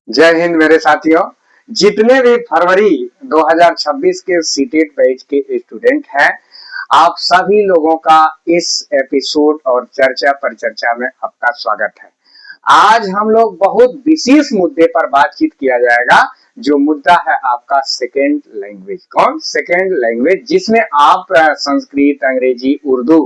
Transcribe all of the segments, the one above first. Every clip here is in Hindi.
जय हिंद मेरे साथियों। जितने भी फरवरी 2026 के सीटेट बैच के स्टूडेंट हैं, आप सभी लोगों का इस एपिसोड और चर्चा पर चर्चा में आपका स्वागत है। आज हम लोग बहुत विशेष मुद्दे पर बातचीत किया जाएगा, जो मुद्दा है आपका सेकेंड लैंग्वेज। कौन? सेकेंड लैंग्वेज, जिसमें आप संस्कृत, अंग्रेजी, उर्दू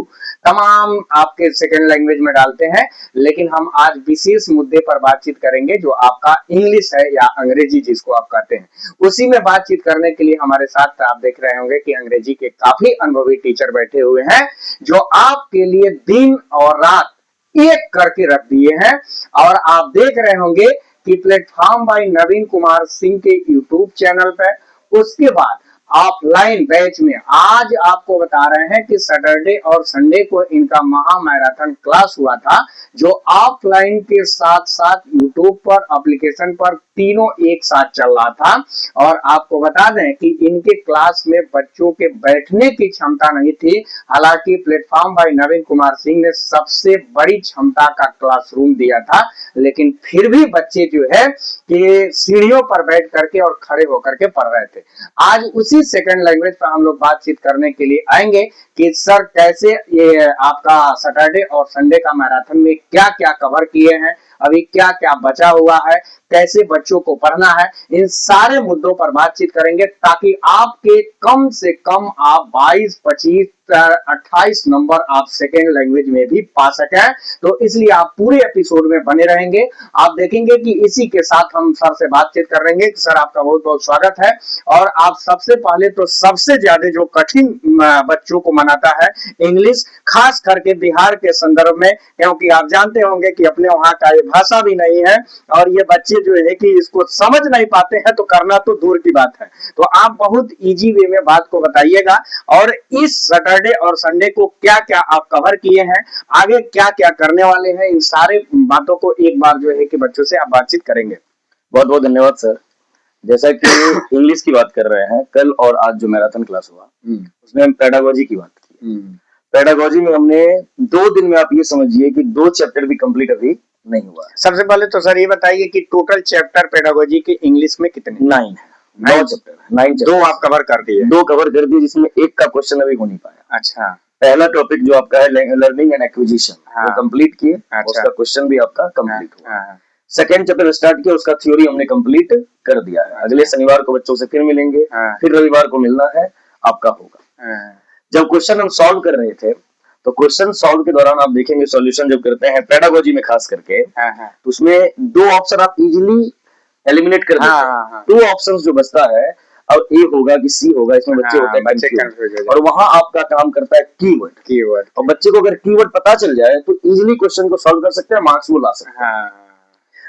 तमाम आपके सेकेंड लैंग्वेज में डालते हैं। लेकिन हम आज विशेष मुद्दे पर बातचीत करेंगे, जो आपका इंग्लिश है या अंग्रेजी जिसको आप कहते हैं। उसी में बातचीत करने के लिए हमारे साथ आप देख रहे होंगे कि अंग्रेजी के काफी अनुभवी टीचर बैठे हुए हैं, जो आपके लिए दिन और रात एक करके रख दिए हैं। और आप देख रहे होंगे कि प्लेटफॉर्म बाय नवीन कुमार सिंह के यूट्यूब चैनल पर, उसके बाद ऑफलाइन बैच में आज आपको बता रहे हैं कि सैटरडे और संडे को इनका महा मैराथन क्लास हुआ था, जो ऑफलाइन के साथ साथ यूट्यूब पर, एप्लीकेशन पर तीनों एक साथ चल रहा था। और आपको बता दें कि इनके क्लास में बच्चों के बैठने की क्षमता नहीं थी। हालांकि प्लेटफॉर्म बाय नवीन कुमार सिंह ने सबसे बड़ी क्षमता का क्लासरूम दिया था, लेकिन फिर भी बच्चे जो है कि सीढ़ियों पर बैठ करके और खड़े होकर के पढ़ रहे थे। आज उसी सेकंड लैंग्वेज पर हम लोग बातचीत करने के लिए आएंगे कि सर कैसे ये आपका सैटरडे और संडे का मैराथन में क्या क्या कवर किए हैं, अभी क्या क्या बचा हुआ है, कैसे बच्चों को पढ़ना है, इन सारे मुद्दों पर बातचीत करेंगे, ताकि आपके कम से कम आप 22, 25, 28 नंबर आप सेकेंड लैंग्वेज में भी पा सकें। तो इसलिए आप पूरे एपिसोड में बने रहेंगे। आप देखेंगे कि इसी के साथ हम सर से बातचीत करेंगे। सर, आपका बहुत बहुत स्वागत है। और आप सबसे पहले तो सबसे ज्यादा जो कठिन बच्चों को मनाता है इंग्लिश, खास करके बिहार के संदर्भ में, क्योंकि आप जानते होंगे कि अपने वहां का ये भाषा भी नहीं है और ये बच्चे जो है कि इसको समझ नहीं पाते हैं, तो करना तो दूर की बात है। तो आप बहुत इजी वे में बात को बताइएगा, और इस सैटरडे और संडे को क्या क्या आप कवर किए हैं, आगे क्या क्या करने वाले हैं, इन सारे बातों को एक बार जो है कि बच्चों से आप बातचीत करेंगे। बहुत बहुत धन्यवाद सर। जैसा कि इंग्लिश की बात कर रहे हैं, कल और आज जो मैराथन क्लास हुआ उसमें हम पेडागोजी की बात की। पेडागोजी में हमने 2 दिन में, आप ये समझिए कि 2 चैप्टर भी कंप्लीट अभी नहीं हुआ है। सबसे पहले तो सर ये बताइए कि टोटल चैप्टर पेडागोजी के इंग्लिश में कितने? 9 चैप्टर। 2 आप कवर कर दिए? 2 कवर कर दिए, जिसमें एक का क्वेश्चन अभी हो नहीं पाया। अच्छा। पहला टॉपिक जो आपका है लर्निंग एंड एक्विजिशन, वो कंप्लीट किए। अच्छा। उसका क्वेश्चन भी आपका कंप्लीट हुआ। सेकेंड चैप्टर स्टार्ट किया, उसका थ्योरी हमने कंप्लीट कर दिया है। अगले शनिवार को बच्चों से फिर मिलेंगे, फिर रविवार को मिलना है, आपका होगा। जब क्वेश्चन हम सॉल्व कर रहे थे, तो क्वेश्चन सॉल्व के दौरान आप देखेंगे सॉल्यूशन जब करते हैं पेडागोजी में खास करके, तो उसमें 2 ऑप्शन आप इजीली एलिमिनेट कर देते हैं। 2 ऑप्शंस जो बचता है, अब ए होगा कि सी होगा, इसमें बच्चे होते हैं कंफ्यूज। और वहां आपका काम करता है कीवर्ड। और बच्चे को अगर कीवर्ड पता चल जाए तो इजीली क्वेश्चन को सॉल्व कर सकते हैं, मार्क्स वो ला सकते हैं।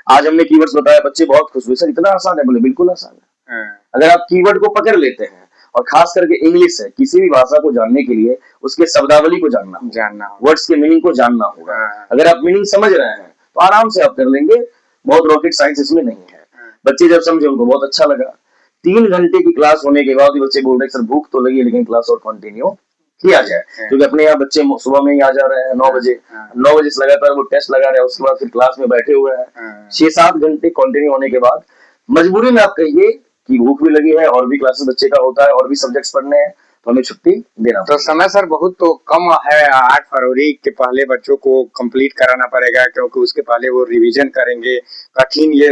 आज हमने कीवर्ड्स बताया, बच्चे बहुत खुश हुए, सर इतना आसान है। बोले बिल्कुल आसान है। अगर आप कीवर्ड को पकड़ लेते हैं, और खास करके इंग्लिश है, किसी भी भाषा को जानने के लिए उसके शब्दावली को जानना, वर्ड्स के मीनिंग को जानना होगा। अगर आप मीनिंग समझ रहे हैं तो आराम से आप कर लेंगे, बहुत रॉकेट साइंस इसमें नहीं है। बच्चे जब समझे, उनको बहुत अच्छा लगा। 3 घंटे की क्लास होने के बाद भी बच्चे बोल रहे सर भूख तो लगी, लेकिन क्लास और कंटिन्यू किया जाए। क्योंकि अपने यहाँ बच्चे सुबह में ही आ जा रहे हैं 9 बजे, 9 बजे से लगातार वो टेस्ट लगा रहे हैं, उसके बाद फिर क्लास में बैठे हुए हैं। 6-7 घंटे कंटिन्यू होने के बाद मजबूरी में आप कहिए कि भूख भी लगी है, और भी क्लासेस बच्चे का होता है, और भी सब्जेक्ट्स पढ़ने हैं, तो हमें छुट्टी देना। तो समय सर बहुत तो कम है। 8 फरवरी के पहले बच्चों को कंप्लीट कराना पड़ेगा, क्योंकि उसके पहले वो रिवीजन करेंगे। कठिन ये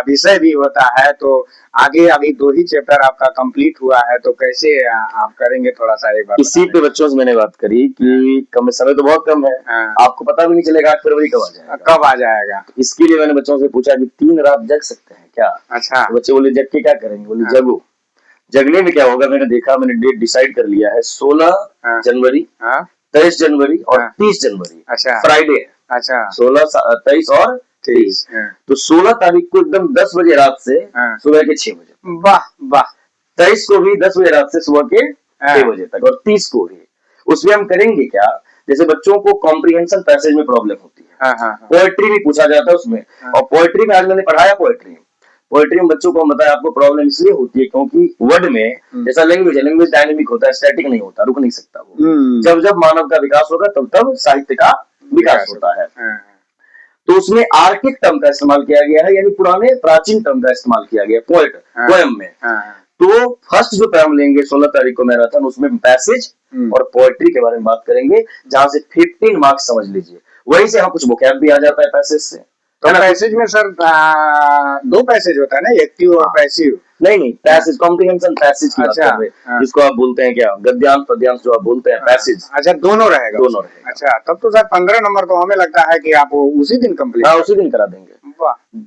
विषय भी होता है, तो आगे अभी 2 ही चैप्टर आपका कंप्लीट हुआ है, तो कैसे आप करेंगे, थोड़ा सा एक बार इसी पे बच्चों से मैंने बात करी कि कम समय तो बहुत कम है, आपको पता भी नहीं चलेगा 8 फरवरी कब आ जाएगा। इसके लिए मैंने बच्चों से पूछा कि 3 रात जग सकते हैं क्या? अच्छा। तो बच्चे बोले जग के क्या करेंगे? बोले जगो। जगने में क्या होगा, मैंने देखा, मैंने डेट डिसाइड कर लिया है, 16 जनवरी, 23 जनवरी और 30 जनवरी। अच्छा। फ्राइडे है। अच्छा। 16, 23 और 30। तो 16 तारीख को एकदम 10 बजे रात से सुबह के 6 बजे। वाह वाह। 23 को भी 10 बजे रात से सुबह के 6 बजे तक, और 30 को भी। उसमें हम करेंगे क्या, जैसे बच्चों को कॉम्प्रिहेंशन पैसेज में प्रॉब्लम होती है, पोएट्री भी पूछा जाता है उसमें। और पोएट्री में आज मैंने पढ़ाया, पोएट्री में बच्चों को हम बताया, आपको प्रॉब्लम इसलिए होती है क्योंकि वर्ड में जैसा लैंग्वेज है, लैंग्वेज डायनेमिक होता है, स्टैटिक नहीं होता, रुक नहीं सकता वो। जब जब मानव का विकास होगा, तब तब साहित्य का विकास होता है। तो उसमें आर्किक टर्म का इस्तेमाल किया गया है, यानी पुराने प्राचीन टर्म का इस्तेमाल किया गया पोएम में। तो फर्स्ट जो टर्म लेंगे 16 तारीख को मैराथन, उसमें पैसेज और पोएट्री के बारे में बात करेंगे, जहां से 15 मार्क्स समझ लीजिए। वहीं से यहाँ कुछ वोकैब भी आ जाता है पैसेज से। तो पैसेज में सर 2 पैसेज होता है ना, एक्टिव और पैसिव? नहीं, पैसेज कॉम्प्रिहेंशन पैसेज की बात कर रहे हैं, जिसको आप बोलते हैं क्या, गद्यांश पद्यांश जो आप बोलते हैं पैसेज। अच्छा, दोनों रहेगा। अच्छा, तब तो सर 15 नंबर तो हमें लगता है कि आप उसी दिन कंप्लीट? हाँ, उसी दिन करा देंगे।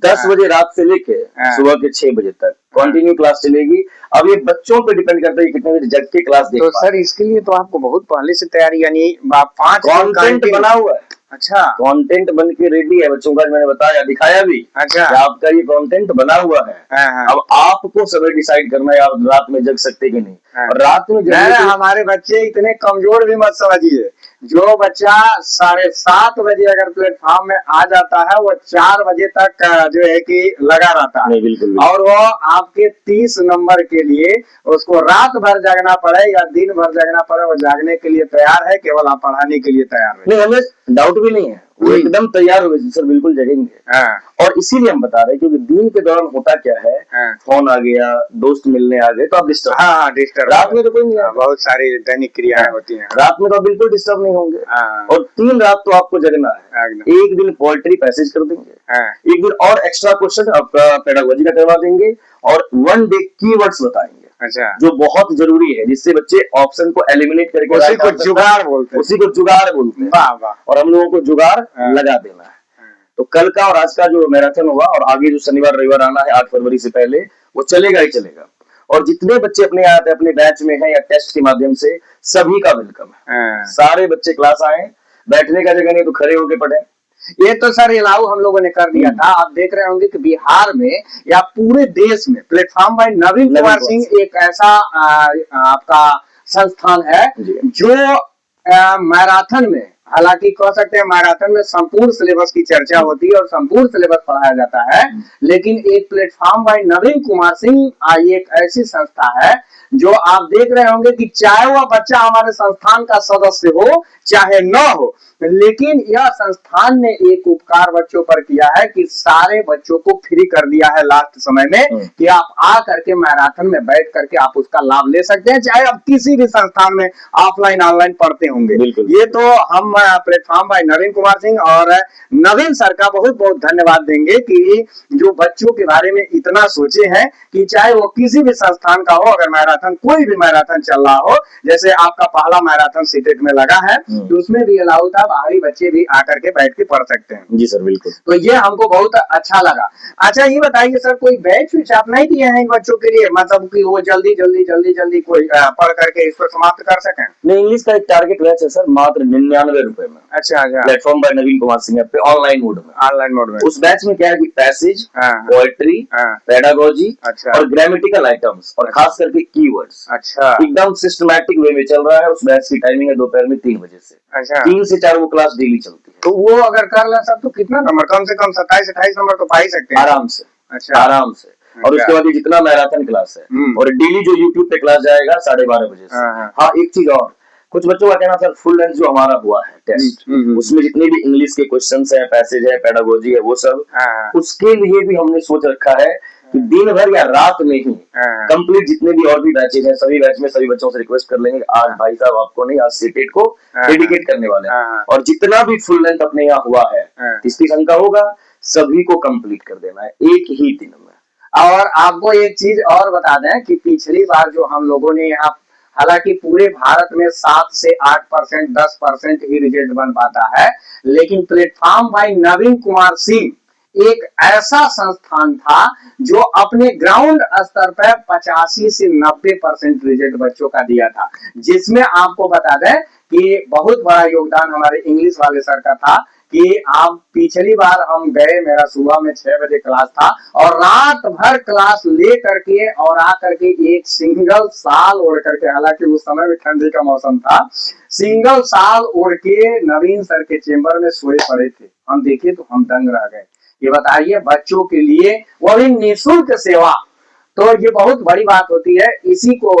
10 बजे रात से लेके सुबह के 6 बजे तक कंटिन्यू क्लास चलेगी। अब ये बच्चों पे डिपेंड करता है कितने बजे जग के क्लास देख तो सर इसके लिए तो आपको बहुत पहले से तैयारी, यानी 5 कंटेंट बना हुआ है। अच्छा, कंटेंट बन के रेडी है बच्चों का, मैंने बताया, दिखाया भी। अच्छा, आपका ये कंटेंट बना हुआ है। अब आपको समय डिसाइड करना है आप रात में जग सकते कि नहीं। और रात में हमारे बच्चे इतने कमजोर भी मत समझिए। जो बच्चा 7:30 बजे अगर प्लेटफॉर्म में आ जाता है, वो 4 बजे तक जो है कि लगा रहता है। बिल्कुल। और वो आपके 30 नंबर के लिए उसको रात भर जगना पड़े या दिन भर जगना पड़े, वो जागने के लिए तैयार है, केवल आप पढ़ाने के लिए तैयार है। नहीं, हमें डाउट भी नहीं है, वो एकदम तैयार हो गए सर, बिल्कुल जगेंगे। और इसीलिए हम बता रहे हैं, क्योंकि दिन के दौरान होता क्या है, फोन आ गया, दोस्त मिलने आ गए, तो आप डिस्टर्ब। रात में तो कोई नहीं है, बहुत सारी दैनिक क्रियाएं होती हैं। रात में तो आप बिल्कुल डिस्टर्ब नहीं होंगे। और 3 रात तो आपको जगना है। एक दिन पोएट्री पैसेज कर देंगे, एक दिन और एक्स्ट्रा क्वेश्चन आपका पेडागोजी का करवा देंगे, और 1 डे कीवर्ड्स बताएंगे। अच्छा, जो बहुत जरूरी है, जिससे बच्चे ऑप्शन को एलिमिनेट करके, उसी को जुगाड़ बोलते हैं। और हम लोगों को जुगाड़ लगा देना है। तो कल का और आज का जो मैराथन होगा, और आगे जो शनिवार रविवार आना है 8 फरवरी से पहले, वो चलेगा ही चलेगा। और जितने बच्चे अपने आते अपने बैच में हैं या टेस्ट के माध्यम से, सभी का वेलकम है। सारे बच्चे क्लास आए, बैठने का जगह नहीं तो खड़े होके पढ़े। ये तो सर अलाउ हम लोगों ने कर दिया था। आप देख रहे होंगे कि बिहार में या पूरे देश में प्लेटफॉर्म बाय नवीन कुमार सिंह एक ऐसा आपका संस्थान है जो मैराथन में, हालांकि कह सकते हैं मैराथन में संपूर्ण सिलेबस की चर्चा होती है और संपूर्ण सिलेबस पढ़ाया जाता है, लेकिन एक प्लेटफॉर्म बाय नवीन कुमार सिंह एक ऐसी संस्था है जो आप देख रहे होंगे कि चाहे वह बच्चा हमारे संस्थान का सदस्य हो चाहे न हो, लेकिन यह संस्थान ने एक उपकार बच्चों पर किया है कि सारे बच्चों को फ्री कर दिया है लास्ट समय में, कि आप आ करके मैराथन में बैठ करके आप उसका लाभ ले सकते हैं, चाहे आप किसी भी संस्थान में ऑफलाइन ऑनलाइन पढ़ते होंगे। ये तो हम प्लेटफॉर्म बाय नवीन कुमार सिंह और नवीन सर का बहुत बहुत धन्यवाद देंगे कि जो बच्चों के बारे में इतना सोचे हैं कि चाहे वो किसी भी संस्थान का हो, अगर मैराथन कोई भी मैराथन चल रहा हो, जैसे आपका पहला मैराथन सीटेट में लगा है, तो उसमें भी अलाउ था, बाहरी बच्चे भी आकर के बैठ के पढ़ सकते हैं। जी सर, बिल्कुल। तो ये हमको बहुत अच्छा लगा। अच्छा, ये बताइए सर, कोई बैच विच आप नहीं दिए हैं बच्चों के लिए, मतलब कि वो जल्दी कोई पढ़ करके इसको समाप्त कर सकें? नहीं, इंग्लिश का एक टारगेट बैच है सर, मात्र 99 रुपए में। अच्छा, प्लेटफॉर्म बाय नवीन कुमार सिंह पे ऑनलाइन मोड में। उस बैच में क्या है कि पैसेज, पोएट्री, पेडागोजी और ग्रामेटिकल आइटम्स और खास करके कीवर्ड्स, अच्छा, एकदम सिस्टमैटिक वे में चल रहा है। उस बैच की टाइमिंग है दोपहर में 3 बजे से। अच्छा, 3 से 4 वो क्लास डेली चलती है। तो वो अगर कर ले सब तो कितना नंबर, कम से कम 27-28 नंबर तो पा ही सकते हैं आराम से। अच्छा, आराम से। और उसके बाद जितना मैराथन क्लास है, और डेली जो यूट्यूब पे क्लास जाएगा 12:30 बजे से। हाँ, एक चीज और, कुछ बच्चों का कहना सर, फुल लेंथ जो हमारा हुआ है टेस्ट, उसमें जितने भी इंग्लिश के क्वेश्चंस है, पैसेज है, पेडागोजी है, वो सब, उसके लिए भी हमने सोच रखा है कि दिन भर या रात में ही कंप्लीट जितने भी और भी बैचेज हैं, सभी बैच में सभी बच्चों से रिक्वेस्ट कर लेंगे, आज भाई साहब आपको नहीं, आज सीटेट को डेडिकेट करने वाले हैं। और जितना भी फुल लेंथ अपने यहाँ हुआ है, 30 अंक का होगा, सभी को कंप्लीट कर देना है एक ही दिन में। और आपको एक चीज और बता दें कि पिछली बार जो हम लोगों ने यहाँ, हालांकि पूरे भारत में 7 से 8%, 10% ही रिजल्ट बन पाता है, लेकिन प्लेटफॉर्म बाय नवीन कुमार सिंह एक ऐसा संस्थान था जो अपने ग्राउंड स्तर पर 85 से 90% रिजल्ट बच्चों का दिया था, जिसमें आपको बता दें कि बहुत बड़ा योगदान हमारे इंग्लिश वाले सर का था कि आप पिछली बार हम गए, मेरा सुबह में 6 बजे क्लास था और रात भर क्लास ले करके और आकर के एक सिंगल साल ओढ़ करके, हालांकि उस समय भी ठंडी का मौसम था, सिंगल साल ओढ़ के नवीन सर के चेंबर में सोए पड़े थे। हम देखे तो हम दंग रह गए। ये बताइए, बच्चों के लिए वो भी निःशुल्क सेवा, तो ये बहुत बड़ी बात होती है। इसी को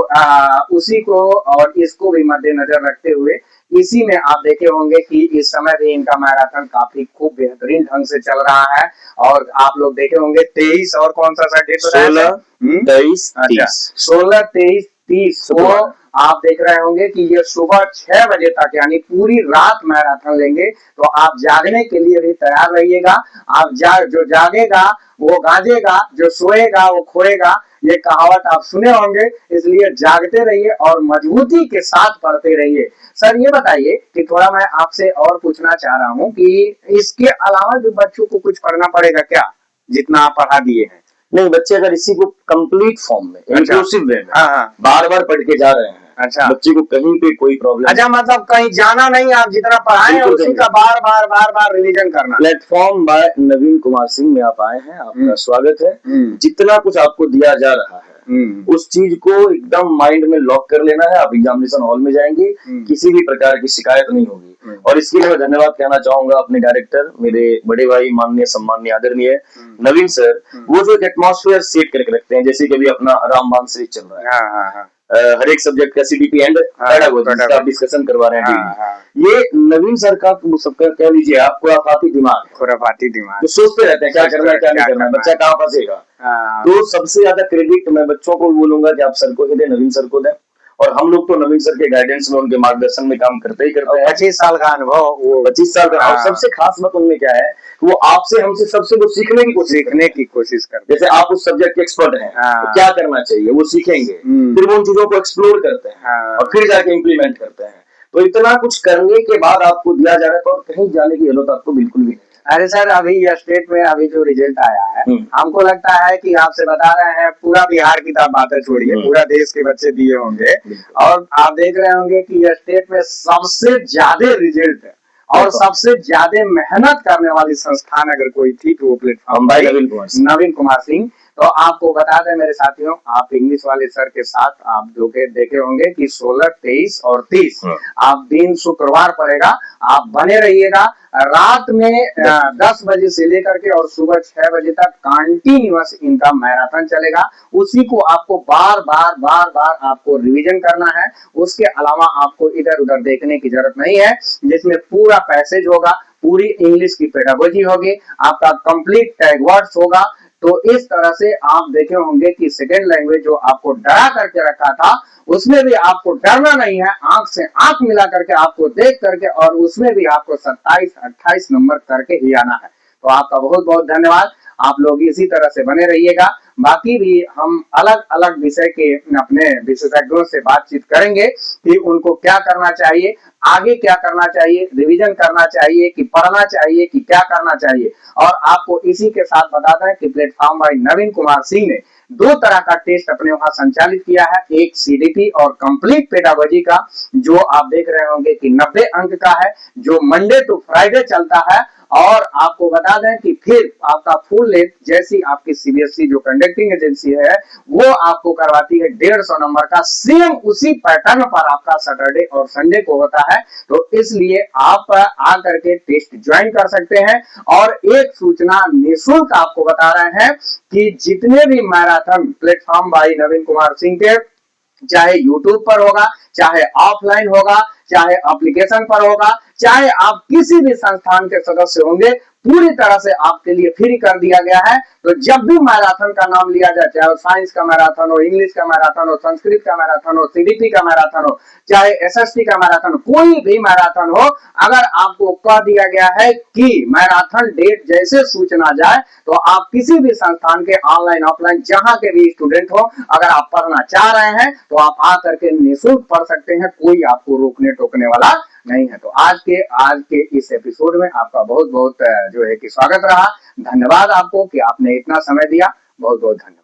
उसी को और इसको भी मद्देनजर रखते हुए इसी में आप देखे होंगे कि इस समय भी इनका मैराथन काफी खूब बेहतरीन ढंग से चल रहा है। और आप लोग देखे होंगे 23 और कौन सा डेट, 16, 23, 30, 16, 23, 30 को आप देख रहे होंगे कि ये सुबह 6 बजे तक यानी पूरी रात मैराथन लेंगे। तो आप जागने के लिए भी तैयार रहिएगा। आप जो जागेगा वो गाजेगा, जो सोएगा वो खोएगा, ये कहावत आप सुने होंगे। इसलिए जागते रहिए और मजबूती के साथ पढ़ते रहिए। सर ये बताइए कि थोड़ा मैं आपसे और पूछना चाह रहा हूँ कि इसके अलावा भी बच्चों को कुछ पढ़ना पड़ेगा क्या, जितना आप पढ़ा दिए हैं? नहीं, बच्चे अगर इसी को कंप्लीट फॉर्म में, इंक्लूसिव वे में बार बार पढ़ के जा रहे हैं, अच्छा, बच्चे को कहीं पे कोई प्रॉब्लम, अच्छा, मतलब कहीं जाना नहीं, आप जितना पढ़ाए हैं उसी का बार बार रिवीजन करना। प्लेटफॉर्म बाय नवीन कुमार सिंह में आप आए हैं, आपका स्वागत है। जितना कुछ आपको दिया जा रहा है उस चीज को एकदम माइंड में लॉक कर लेना है। आप एग्जामिनेशन हॉल में जाएंगे, किसी भी प्रकार की शिकायत नहीं होगी। और इसके लिए मैं धन्यवाद कहना चाहूंगा अपने डायरेक्टर, मेरे बड़े भाई माननीय सम्माननीय आदरणीय नवीन सर। वो जो एक एटमॉस्फेयर सेट करके रखते हैं, जैसे कभी अपना रामबाण सीरीज चल रहा है, हर एक सब्जेक्ट का सीडीपी एंड पेडागोजी आप डिस्कशन करवा रहे हैं। ये नवीन सर का सबका कह लीजिए आप खुराफाती दिमाग, तो सोचते रहते हैं क्या करना है क्या नहीं करना है, बच्चा कहाँ फंसेगा। तो सबसे ज्यादा क्रेडिट मैं बच्चों को बोलूंगा कि आप सर को ही दें, नवीन सर को दें। और हम लोग तो नवीन सर के गाइडेंस में, उनके मार्गदर्शन में काम करते ही करते हैं। 25 साल का अनुभव, वो 25 साल का। और सबसे खास बात उनमें क्या है, वो आपसे हमसे सबसे वो सीखने की कोशिश करते हैं। जैसे आप उस सब्जेक्ट के एक्सपर्ट हैं, तो क्या करना चाहिए वो सीखेंगे, फिर वो उन चीजों को एक्सप्लोर करते हैं और फिर जाके इम्प्लीमेंट करते हैं। तो इतना कुछ करने के बाद आपको दिया जा रहा है, तो कहीं जाने की जरूरत आपको बिल्कुल भी नहीं। अरे सर, अभी ये स्टेट में अभी जो रिजल्ट आया है, हमको लगता है कि आपसे बता रहे हैं पूरा बिहार की तो बातें छोड़िए, पूरा देश के बच्चे दिए होंगे। और आप देख रहे होंगे कि ये स्टेट में सबसे ज्यादा रिजल्ट है और सबसे ज्यादा मेहनत करने वाली संस्थान अगर कोई थी तो वो प्लेटफॉर्म नवीन कुमार सिंह। तो आपको बता दें मेरे साथियों, आप इंग्लिश वाले सर के साथ आप जो के देखे होंगे कि 16, 23 और 30 आप दिन शुक्रवार पड़ेगा, आप बने रहिएगा। रात में 10 बजे से लेकर के और सुबह 6 बजे तक कंटिन्यूअस इनका मैराथन चलेगा। उसी को आपको बार बार आपको रिवीजन करना है। उसके अलावा आपको इधर उधर देखने की जरूरत नहीं है, जिसमें पूरा पैसेज होगा, पूरी इंग्लिश की पेडागोजी होगी, आपका कंप्लीट टैग वर्ड्स होगा। तो इस तरह से आप देखे होंगे कि सेकेंड लैंग्वेज जो आपको डरा करके रखा था, उसमें भी आपको डरना नहीं है, आंख से आंख मिला करके आपको देख करके और उसमें भी आपको 27-28 नंबर करके ही आना है। तो आपका बहुत बहुत धन्यवाद। आप लोग इसी तरह से बने रहिएगा। बाकी भी हम अलग अलग विषय के अपने विशेषज्ञों से बातचीत करेंगे कि उनको क्या करना चाहिए, आगे क्या करना चाहिए, रिवीजन करना चाहिए कि पढ़ना चाहिए कि क्या करना चाहिए। और आपको इसी के साथ बताते हैं कि प्लेटफॉर्म बाय नवीन कुमार सिंह ने 2 तरह का टेस्ट अपने वहां संचालित किया है, एक सीडीपी और कंप्लीट पेडागोजी का, जो आप देख रहे होंगे कि 90 अंक का है, जो मंडे टू फ्राइडे चलता है। और आपको बता दें कि फिर आपका फुल लेंथ जैसी आपकी सीबीएसई जो कंडक्टिंग एजेंसी है वो आपको करवाती है 150 नंबर का, सेम उसी पैटर्न पर आपका सैटरडे और संडे को होता है। तो इसलिए आप आकर के टेस्ट ज्वाइन कर सकते हैं। और एक सूचना निःशुल्क आपको बता रहे हैं कि जितने भी मैराथन प्लेटफॉर्म बाय नवीन कुमार सिंह के, चाहे यूट्यूब पर होगा, चाहे ऑफलाइन होगा, चाहे एप्लीकेशन पर होगा, चाहे आप किसी भी संस्थान के सदस्य होंगे, पूरी तरह से आपके लिए फ्री कर दिया गया है। तो जब भी मैराथन का नाम लिया जाए, चाहे वो साइंस का मैराथन हो, इंग्लिश का मैराथन हो, संस्कृत का मैराथन हो, सीडीपी का मैराथन हो, चाहे एसएसटी का मैराथन हो, कोई भी मैराथन हो, अगर आपको कह दिया गया है कि मैराथन डेट जैसे सूचना जाए, तो आप किसी भी संस्थान के ऑनलाइन ऑफलाइन जहां के भी स्टूडेंट हो, अगर आप पढ़ना चाह रहे हैं तो आप आकर के निःशुल्क पढ़ सकते हैं, कोई आपको रोकने टोकने वाला नहीं है। तो आज के इस एपिसोड में आपका बहुत बहुत जो है कि स्वागत रहा। धन्यवाद आपको कि आपने इतना समय दिया, बहुत बहुत धन्यवाद।